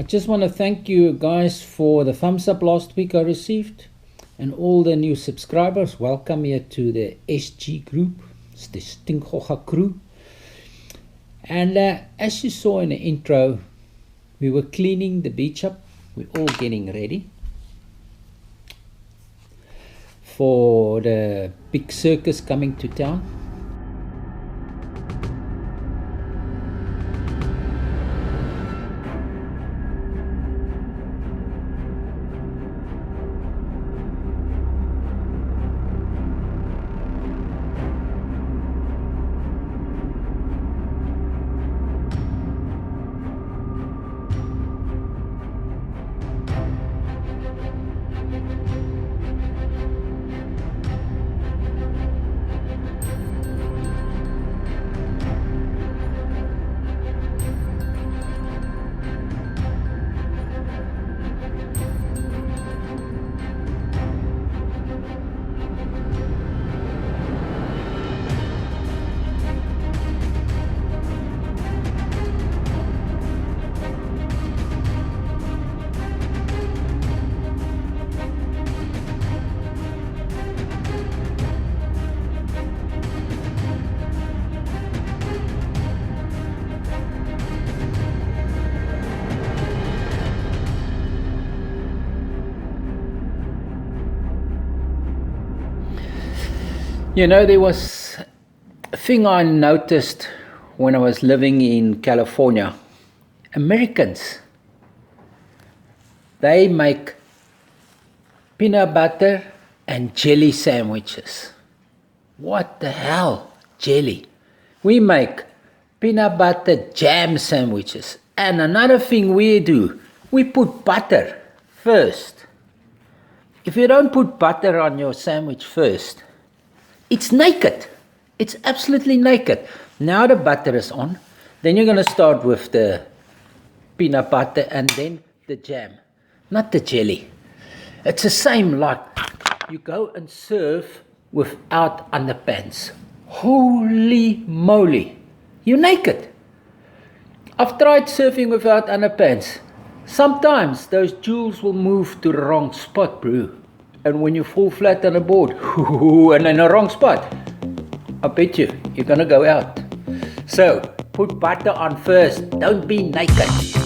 just want to thank you guys for the thumbs up last week I received, and all the new subscribers. Welcome here to the SG group. It's the Stinkhocha crew. And as you saw in the intro, we were cleaning the beach up. We're all getting ready for the big circus coming to town. You know, there was a thing I noticed when I was living in California. Americans, they make peanut butter and jelly sandwiches. What the hell? Jelly. We make peanut butter jam sandwiches. And another thing we do, we put butter first. If you don't put butter on your sandwich first, it's naked. It's absolutely naked. Now the butter is on. Then you're going to start with the peanut butter and then the jam. Not the jelly. It's the same like you go and serve without underpants. Holy moly. You're naked. I've tried surfing without underpants. Sometimes those jewels will move to the wrong spot, bro. And when you fall flat on a board, and in the wrong spot, I bet you're gonna go out. So, put butter on first. Don't be naked.